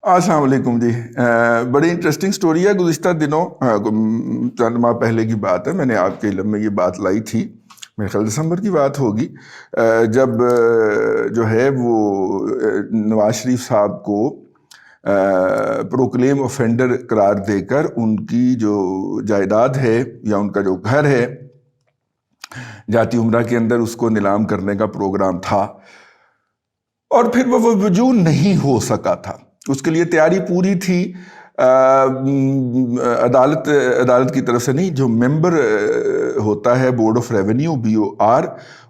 السلام علیکم جی. بڑی انٹرسٹنگ سٹوری ہے. گزشتہ دنوں چند ماہ پہلے کی بات ہے، میں نے آپ کے علم میں یہ بات لائی تھی. میرے خیال دسمبر کی بات ہوگی، جب جو ہے وہ نواز شریف صاحب کو پروکلیم اوفینڈر قرار دے کر ان کی جو جائیداد ہے یا ان کا جو گھر ہے جاتی عمرہ کے اندر اس کو نیلام کرنے کا پروگرام تھا، اور پھر وہ وجود نہیں ہو سکا تھا. اس کے لیے تیاری پوری تھی. عدالت کی طرف سے نہیں، جو ممبر ہوتا ہے بورڈ آف ریونیو BOR،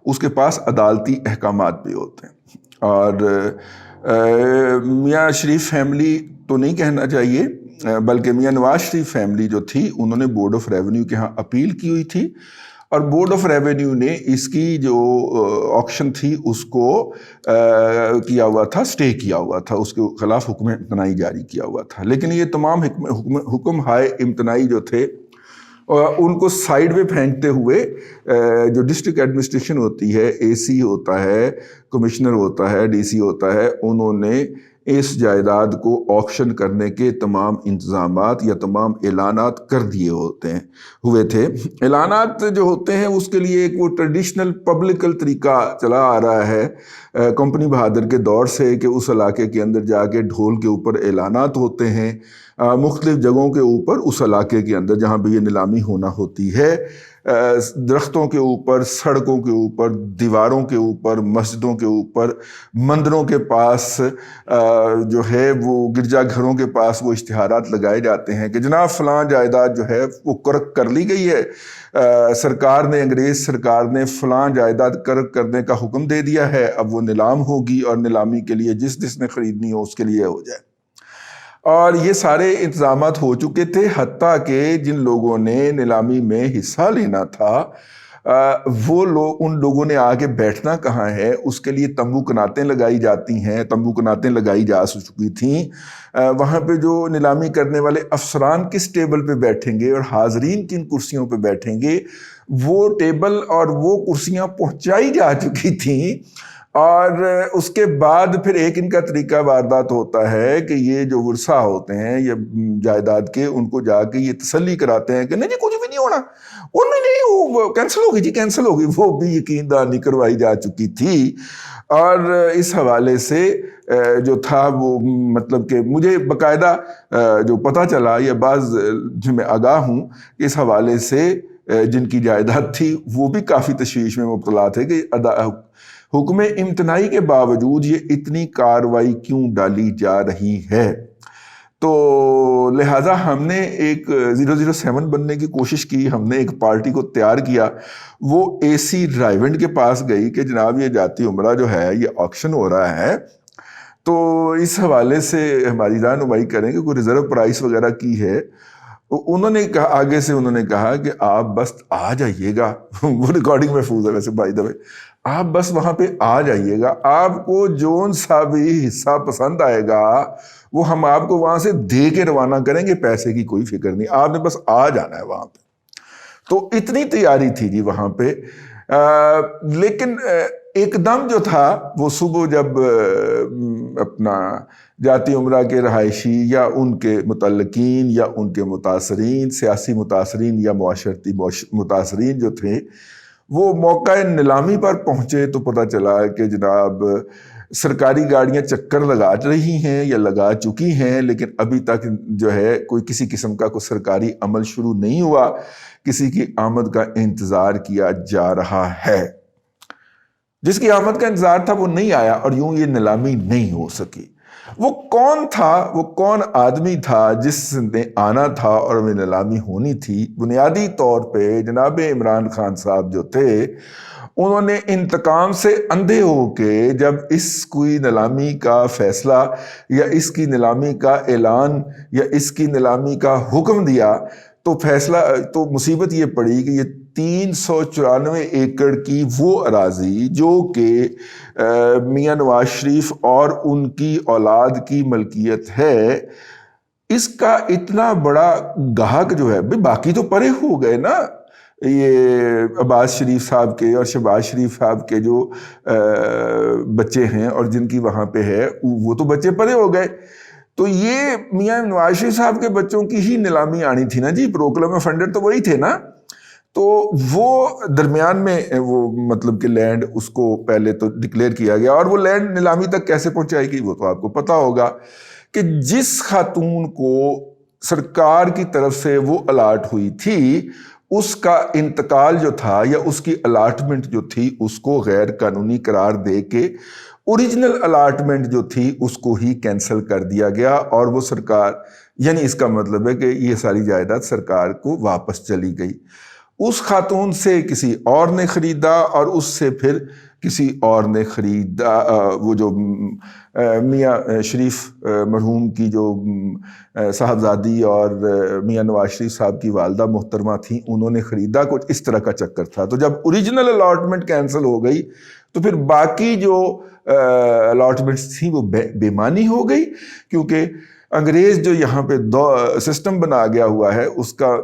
اس کے پاس عدالتی احکامات بھی ہوتے ہیں. اور میاں شریف فیملی تو نہیں کہنا چاہیے، بلکہ میاں نواز شریف فیملی جو تھی انہوں نے بورڈ آف ریونیو کے ہاں اپیل کی ہوئی تھی، اور بورڈ آف ریونیو نے اس کی جو آکشن تھی اس کو کیا ہوا تھا، سٹے کیا ہوا تھا، اس کے خلاف حکم امتناعی جاری کیا ہوا تھا. لیکن یہ تمام حکم ہائے امتناعی جو تھے ان کو سائیڈ میں پھینکتے ہوئے جو ڈسٹرکٹ ایڈمنسٹریشن ہوتی ہے، AC ہوتا ہے، کمشنر ہوتا ہے، DC ہوتا ہے، انہوں نے اس جائیداد کو آکشن کرنے کے تمام انتظامات یا تمام اعلانات کر دیے ہوئے تھے. اعلانات جو ہوتے ہیں اس کے لیے ایک وہ ٹریڈیشنل پبلکل طریقہ چلا آ رہا ہے کمپنی بہادر کے دور سے، کہ اس علاقے کے اندر جا کے ڈھول کے اوپر اعلانات ہوتے ہیں مختلف جگہوں کے اوپر، اس علاقے کے اندر جہاں بھی یہ نیلامی ہونا ہوتی ہے، درختوں کے اوپر، سڑکوں کے اوپر، دیواروں کے اوپر، مسجدوں کے اوپر، مندروں کے پاس، جو ہے وہ گرجا گھروں کے پاس وہ اشتہارات لگائے جاتے ہیں کہ جناب فلاں جائیداد جو ہے وہ قرق کر لی گئی ہے، سرکار نے، انگریز سرکار نے فلاں جائیداد قرق کرنے کا حکم دے دیا ہے، اب وہ نیلام ہوگی، اور نیلامی کے لیے جس نے خریدنی ہو اس کے لیے ہو جائے. اور یہ سارے انتظامات ہو چکے تھے، حتیٰ کہ جن لوگوں نے نیلامی میں حصہ لینا تھا وہ لوگ، ان لوگوں نے آگے بیٹھنا کہاں ہے، اس کے لیے تمبو کناتیں لگائی جاتی ہیں، تمبو کناتیں لگائی جا چکی تھیں. وہاں پہ جو نیلامی کرنے والے افسران کس ٹیبل پہ بیٹھیں گے اور حاضرین کن کرسیوں پہ بیٹھیں گے، وہ ٹیبل اور وہ کرسیاں پہنچائی جا چکی تھیں. اور اس کے بعد پھر ایک ان کا طریقہ واردات ہوتا ہے کہ یہ جو ورثہ ہوتے ہیں یہ جائیداد کے، ان کو جا کے یہ تسلی کراتے ہیں کہ نہیں جی کچھ بھی نہیں ہونا، ان میں نہیں، وہ کینسل ہوگی جی، کینسل ہوگی. وہ بھی یقین دہانی کروائی جا چکی تھی. اور اس حوالے سے جو تھا وہ مطلب کہ مجھے باقاعدہ جو پتہ چلا، یا بعض جو میں آگاہ ہوں اس حوالے سے جن کی جائیداد تھی وہ بھی کافی تشویش میں مبتلا تھے کہ حکم امتناعی کے باوجود یہ اتنی کاروائی کیوں ڈالی جا رہی ہے. تو لہٰذا ہم نے ایک 007 بننے کی کوشش کی. ہم نے ایک پارٹی کو تیار کیا، وہ AC رائیونڈ کے پاس گئی کہ جناب یہ جاتی عمرہ جو ہے یہ آکشن ہو رہا ہے، تو اس حوالے سے ہماری رہنمائی کریں کہ کوئی ریزرو پرائس وغیرہ کی ہے. انہوں نے کہا، آگے سے انہوں نے کہا کہ آپ بس آ جائیے گا. وہ ریکارڈنگ محفوظ ہے ویسے بائی دا وے، آپ بس وہاں پہ آ جائیے گا، آپ کو جون سا بھی حصہ پسند آئے گا وہ ہم آپ کو وہاں سے دے کے روانہ کریں گے، پیسے کی کوئی فکر نہیں، آپ نے بس آ جانا ہے وہاں پہ. تو اتنی تیاری تھی جی وہاں پہ. لیکن ایک دم جو تھا وہ صبح جب اپنا جاتی عمرہ کے رہائشی یا ان کے متعلقین یا ان کے متاثرین، سیاسی متاثرین یا معاشرتی متاثرین جو تھے، وہ موقع نیلامی پر پہنچے تو پتہ چلا کہ جناب سرکاری گاڑیاں چکر لگا رہی ہیں یا لگا چکی ہیں، لیکن ابھی تک جو ہے کوئی کسی قسم کا کوئی سرکاری عمل شروع نہیں ہوا، کسی کی آمد کا انتظار کیا جا رہا ہے. جس کی آمد کا انتظار تھا وہ نہیں آیا، اور یوں یہ نیلامی نہیں ہو سکی. وہ کون تھا، وہ کون آدمی تھا جس نے آنا تھا اور وہ نیلامی ہونی تھی؟ بنیادی طور پہ جناب عمران خان صاحب جو تھے، انہوں نے انتقام سے اندھے ہو کے جب اس کوئی نیلامی کا فیصلہ یا اس کی نیلامی کا اعلان یا اس کی نیلامی کا حکم دیا، تو فیصلہ تو مصیبت یہ پڑی کہ یہ 394 ایکڑ کی وہ اراضی جو کہ میاں نواز شریف اور ان کی اولاد کی ملکیت ہے، اس کا اتنا بڑا گاہک جو ہے، باقی تو پرے ہو گئے نا، یہ عباس شریف صاحب کے اور شہباز شریف صاحب کے جو بچے ہیں اور جن کی وہاں پہ ہے وہ تو بچے پرے ہو گئے. تو یہ میاں نواز شریف صاحب کے بچوں کی ہی نیلامی آنی تھی نا جی، پروکلم فنڈر تو وہی تھے نا. تو وہ درمیان میں وہ مطلب کہ لینڈ اس کو پہلے تو ڈکلیئر کیا گیا، اور وہ لینڈ نیلامی تک کیسے پہنچائے گی وہ تو آپ کو پتا ہوگا کہ جس خاتون کو سرکار کی طرف سے وہ الاٹ ہوئی تھی اس کا انتقال جو تھا یا اس کی الاٹمنٹ جو تھی اس کو غیر قانونی قرار دے کے اوریجنل الاٹمنٹ جو تھی اس کو ہی کینسل کر دیا گیا، اور وہ سرکار، یعنی اس کا مطلب ہے کہ یہ ساری جائیداد سرکار کو واپس چلی گئی. اس خاتون سے کسی اور نے خریدا، اور اس سے پھر کسی اور نے خریدا. وہ جو میاں شریف مرحوم کی جو صاحبزادی اور میاں نواز شریف صاحب کی والدہ محترمہ تھیں، انہوں نے خریدا. کچھ اس طرح کا چکر تھا. تو جب اوریجنل الاٹمنٹ کینسل ہو گئی تو پھر باقی جو الاٹمنٹس تھیں وہ بے معنی ہو گئی، کیونکہ انگریز جو یہاں پہ سسٹم بنا گیا ہوا ہے اس کا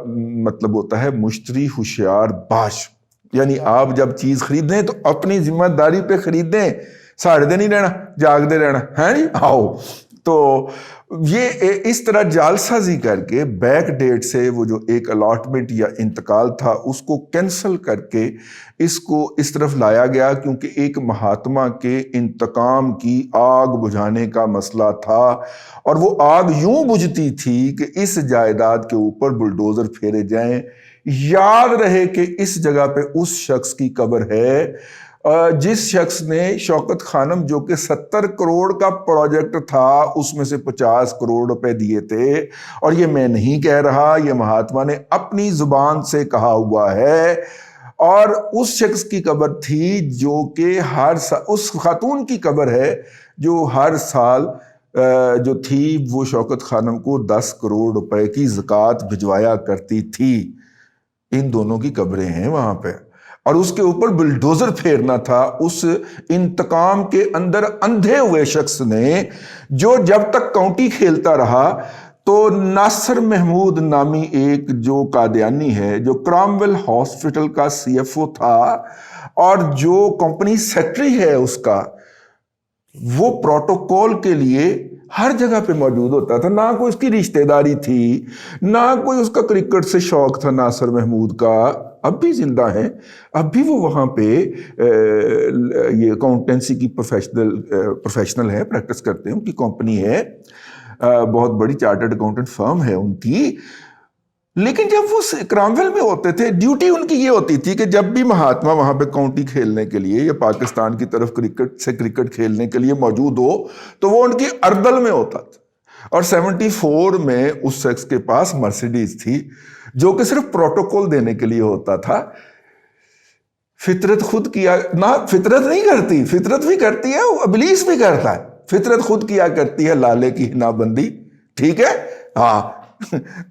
مطلب ہوتا ہے مشتری ہوشیار باش. یعنی آپ جب چیز خریدیں تو اپنی ذمہ داری پہ خریدیں، ساڑھے دن ہی رہنا، جاگ دے رہنا ہے جی آؤ. تو یہ اس طرح جال سازی کر کے بیک ڈیٹ سے وہ جو ایک الاٹمنٹ یا انتقال تھا اس کو کینسل کر کے اس کو اس طرف لایا گیا، کیونکہ ایک مہاتما کے انتقام کی آگ بجھانے کا مسئلہ تھا. اور وہ آگ یوں بجھتی تھی کہ اس جائیداد کے اوپر بلڈوزر پھیرے جائیں. یاد رہے کہ اس جگہ پہ اس شخص کی قبر ہے جس شخص نے شوکت خانم، جو کہ 70 کروڑ کا پروجیکٹ تھا، اس میں سے 50 کروڑ روپے دیے تھے. اور یہ میں نہیں کہہ رہا، یہ مہاتما نے اپنی زبان سے کہا ہوا ہے. اور اس شخص کی قبر تھی جو کہ ہر سال، اس خاتون کی قبر ہے جو ہر سال جو تھی وہ شوکت خانم کو 10 کروڑ روپے کی زکوٰۃ بھجوایا کرتی تھی. ان دونوں کی قبریں ہیں وہاں پہ، اور اس کے اوپر بلڈوزر پھیرنا تھا اس انتقام کے اندر اندھے ہوئے شخص نے، جو جب تک کاؤنٹی کھیلتا رہا تو ناصر محمود نامی ایک جو قادیانی ہے، جو کرامویل ہاسپٹل کا سی ایف او تھا اور جو کمپنی سیکرٹری ہے اس کا، وہ پروٹوکول کے لیے ہر جگہ پہ موجود ہوتا تھا. نہ کوئی اس کی رشتہ داری تھی، نہ کوئی اس کا کرکٹ سے شوق تھا. ناصر محمود کا اب بھی زندہ ہے، اب بھی وہ وہاں پہ یہ اکاؤنٹنسی کی پروفیشنل ہے، پریکٹس کرتے ہیں. ان کی کمپنی ہے، بہت بڑی چارٹرڈ اکاؤنٹنٹ فرم ہے ان کی. لیکن جب وہ کرامویل میں ہوتے تھے، ڈیوٹی ان کی یہ ہوتی تھی کہ جب بھی مہاتما وہاں پہ کاؤنٹی کھیلنے کے لیے یا پاکستان کی طرف کرکٹ کھیلنے کے لیے موجود ہو تو وہ ان کی اردل میں ہوتا تھا. اور 74 میں اس شخص کے پاس مرسیڈیز تھی جو کہ صرف پروٹوکول دینے کے لیے ہوتا تھا. فطرت خود کیا نہ، فطرت نہیں کرتی، فطرت بھی کرتی ہے، ابلیس بھی کرتا ہے. فطرت خود کیا کرتی ہے لالے کی ہنا بندی، ٹھیک ہے ہاں.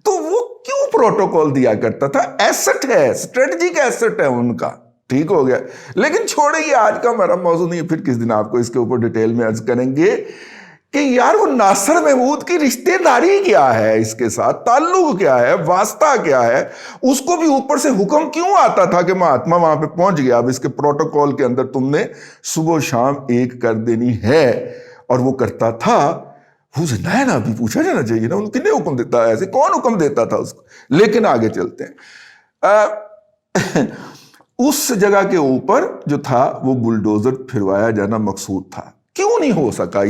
تو وہ کیوں پروٹوکول دیا کرتا تھا؟ ایسٹ ہے، اسٹریٹجک ایسٹ ہے ان کا. ٹھیک ہو گیا. لیکن چھوڑے، یہ آج کا ہمارا موضوع نہیں ہے، پھر کس دن آپ کو اس کے اوپر ڈیٹیل میں عرض کریں گے کہ یار وہ ناصر محمود کی رشتہ داری کیا ہے، اس کے ساتھ تعلق کیا ہے، واسطہ کیا ہے. اس کو بھی اوپر سے حکم کیوں آتا تھا کہ مہاتما وہاں پہ پہنچ گیا، اب اس کے پروٹوکول کے اندر تم نے صبح و شام ایک کر دینی ہے. اور وہ کرتا تھا. وہ زندہ ہے نا، ابھی پوچھا جانا چاہیے نا، ان کنے حکم دیتا ہے، ایسے کون حکم دیتا تھا اس کو. لیکن آگے چلتے ہیں. اس جگہ کے اوپر جو تھا وہ بلڈوزر پھروایا جانا مقصود تھا. کیوں نہیں ہو سکا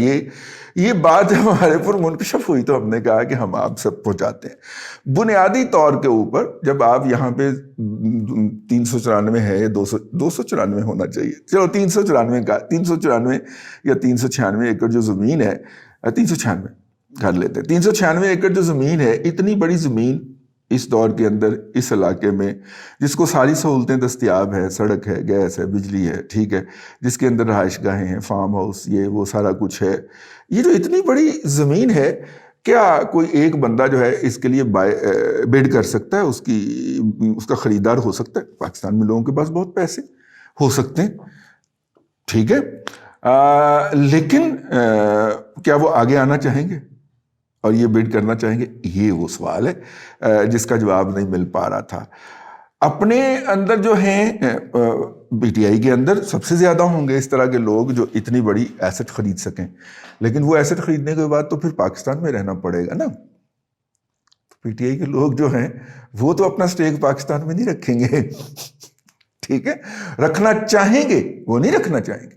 یہ بات جب ہمارے پر منکشف ہوئی تو ہم نے کہا کہ ہم آپ سب پہنچاتے ہیں. بنیادی طور کے اوپر جب آپ یہاں پہ 394 ہے یا 294 ہونا چاہیے، چلو 394 کا 394 یا 396 ایکڑ جو زمین ہے، 396 کر لیتے ہیں. 396 ایکڑ جو زمین ہے، اتنی بڑی زمین اس دور کے اندر اس علاقے میں جس کو ساری سہولتیں دستیاب ہے، سڑک ہے، گیس ہے، بجلی ہے، ٹھیک ہے، جس کے اندر رہائش گاہیں ہیں، فارم ہاؤس، یہ وہ سارا کچھ ہے. یہ جو اتنی بڑی زمین ہے، کیا کوئی ایک بندہ جو ہے اس کے لیے بڈ کر سکتا ہے؟ اس کا خریدار ہو سکتا ہے؟ پاکستان میں لوگوں کے پاس بہت پیسے ہو سکتے ہیں، ٹھیک ہے، لیکن کیا وہ آگے آنا چاہیں گے اور یہ بڈ کرنا چاہیں گے؟ یہ وہ سوال ہے جس کا جواب نہیں مل پا رہا تھا. اپنے اندر جو ہیں پی ٹی آئی کے اندر سب سے زیادہ ہوں گے اس طرح کے لوگ جو اتنی بڑی ایسٹ خرید سکیں، لیکن وہ ایسٹ خریدنے کے بعد تو پھر پاکستان میں رہنا پڑے گا نا۔ پی ٹی آئی کے لوگ جو ہیں وہ تو اپنا سٹیک پاکستان میں نہیں رکھیں گے، ٹھیک ہے، رکھنا چاہیں گے، وہ نہیں رکھنا چاہیں گے،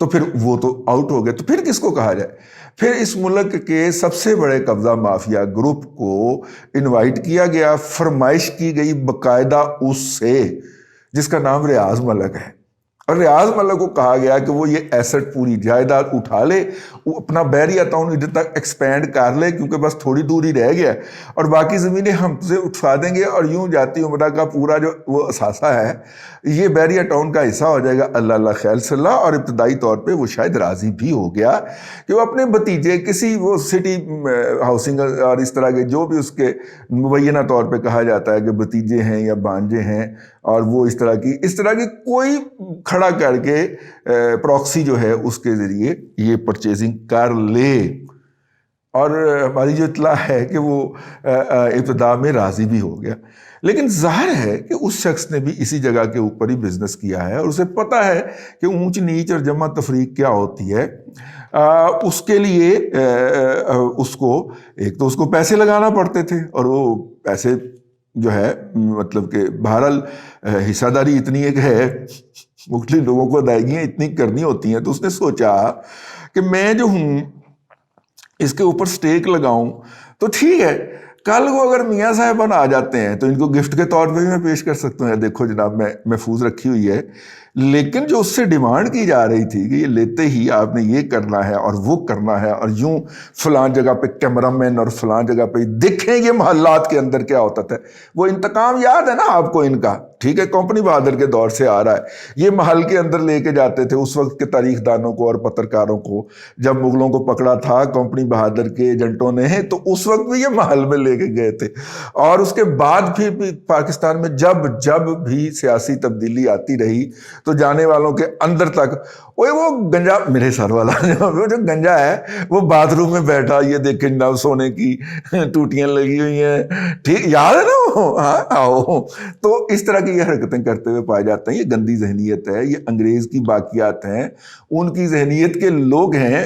تو پھر وہ تو آؤٹ ہو گئے۔ تو پھر کس کو کہا جائے؟ پھر اس ملک کے سب سے بڑے قبضہ مافیا گروپ کو انوائٹ کیا گیا، فرمائش کی گئی باقاعدہ اس سے جس کا نام ریاض ملک ہے، اور ریاض ملک کو کہا گیا کہ وہ یہ ایسٹ پوری جائیداد اٹھا لے، وہ اپنا بحریہ ٹاؤن ادھر تک ایکسپینڈ کر لے کیونکہ بس تھوڑی دور ہی رہ گیا ہے، اور باقی زمینیں ہم سے اٹھا دیں گے، اور یوں جاتی عمرہ کا پورا جو وہ اثاثہ ہے یہ بحریہ ٹاؤن کا حصہ ہو جائے گا۔ اللہ اللہ خیر صلی اللہ، اور ابتدائی طور پہ وہ شاید راضی بھی ہو گیا کہ وہ اپنے بھتیجے کسی وہ سٹی ہاؤسنگ اور اس طرح کے جو بھی اس کے مبینہ طور پہ کہا جاتا ہے کہ بھتیجے ہیں یا بانجے ہیں، اور وہ اس طرح کی کوئی کھڑا کر کے پراکسی جو ہے اس کے ذریعے یہ پرچیزنگ کر لے، اور ہماری جو اطلاع ہے کہ وہ ابتدا میں راضی بھی ہو گیا۔ لیکن ظاہر ہے کہ اس شخص نے بھی اسی جگہ کے اوپر ہی بزنس کیا ہے، اور اسے پتہ ہے کہ اونچ نیچ اور جمع تفریق کیا ہوتی ہے۔ اس کے لیے اس کو ایک تو اس کو پیسے لگانا پڑتے تھے، اور وہ پیسے جو ہے مطلب کہ بہرحال حصہ داری اتنی ایک ہے، مختلف لوگوں کو ادائیگیاں اتنی کرنی ہوتی ہیں، تو اس نے سوچا کہ میں جو ہوں اس کے اوپر سٹیک لگاؤں تو ٹھیک ہے، کل کو اگر میاں صاحبان آ جاتے ہیں تو ان کو گفٹ کے طور پہ بھی میں پیش کر سکتا ہوں، دیکھو جناب میں محفوظ رکھی ہوئی ہے۔ لیکن جو اس سے ڈیمانڈ کی جا رہی تھی کہ یہ لیتے ہی آپ نے یہ کرنا ہے اور وہ کرنا ہے، اور یوں فلاں جگہ پہ کیمرہ مین اور فلاں جگہ پہ دیکھیں یہ محلات کے اندر کیا ہوتا تھا۔ وہ انتقام یاد ہے نا آپ کو ان کا، ٹھیک ہے، کمپنی بہادر کے دور سے آ رہا ہے۔ یہ محل کے اندر لے کے جاتے تھے اس وقت کے تاریخ دانوں کو اور پترکاروں کو، جب مغلوں کو پکڑا تھا کمپنی بہادر کے ایجنٹوں نے تو اس وقت بھی یہ محل میں لے کے گئے تھے، اور اس کے بعد پھر پاکستان میں جب بھی سیاسی تبدیلی آتی رہی تو جانے والوں کے اندر تک وہ گنجا، میرے سر والا وہ جو گنجا ہے وہ باتھ روم میں بیٹھا، یہ دیکھیں جناب سونے کی ٹوٹیاں لگی ہوئی ہیں، ٹھیک یاد ہے نا وہ، ہاں آؤ، تو اس طرح کی یہ حرکتیں کرتے ہوئے پائے جاتے ہیں۔ یہ گندی ذہنیت ہے، یہ انگریز کی باقیات ہیں، ان کی ذہنیت کے لوگ ہیں۔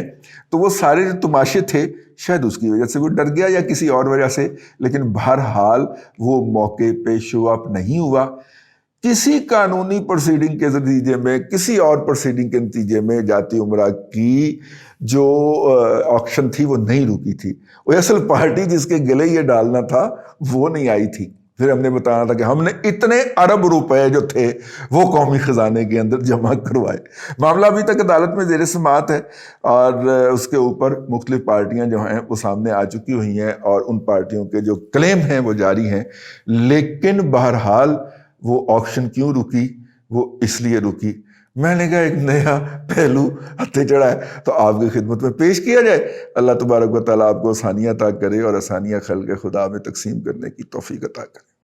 تو وہ سارے جو تماشے تھے شاید اس کی وجہ سے وہ ڈر گیا یا کسی اور وجہ سے، لیکن بہرحال وہ موقع پہ شو اپ نہیں ہوا۔ کسی قانونی پروسیڈنگ کے نتیجے میں، کسی اور پروسیڈنگ کے نتیجے میں جاتی عمرہ کی جو آکشن تھی وہ نہیں رکی تھی۔ وہ اصل پارٹی جس کے گلے یہ ڈالنا تھا وہ نہیں آئی تھی۔ پھر ہم نے بتانا تھا کہ ہم نے اتنے ارب روپے جو تھے وہ قومی خزانے کے اندر جمع کروائے۔ معاملہ ابھی تک عدالت میں زیر سماعت ہے، اور اس کے اوپر مختلف پارٹیاں جو ہیں وہ سامنے آ چکی ہوئی ہیں، اور ان پارٹیوں کے جو کلیم ہیں وہ جاری ہیں۔ لیکن بہرحال وہ آکشن کیوں رکی؟ وہ اس لیے رکی، میں نے کہا ایک نیا پہلو ہتھے چڑھا ہے تو آپ کی خدمت میں پیش کیا جائے۔ اللہ تبارک و تعالیٰ آپ کو آسانیاں عطا کرے، اور آسانیاں خلق خدا میں تقسیم کرنے کی توفیق عطا کرے۔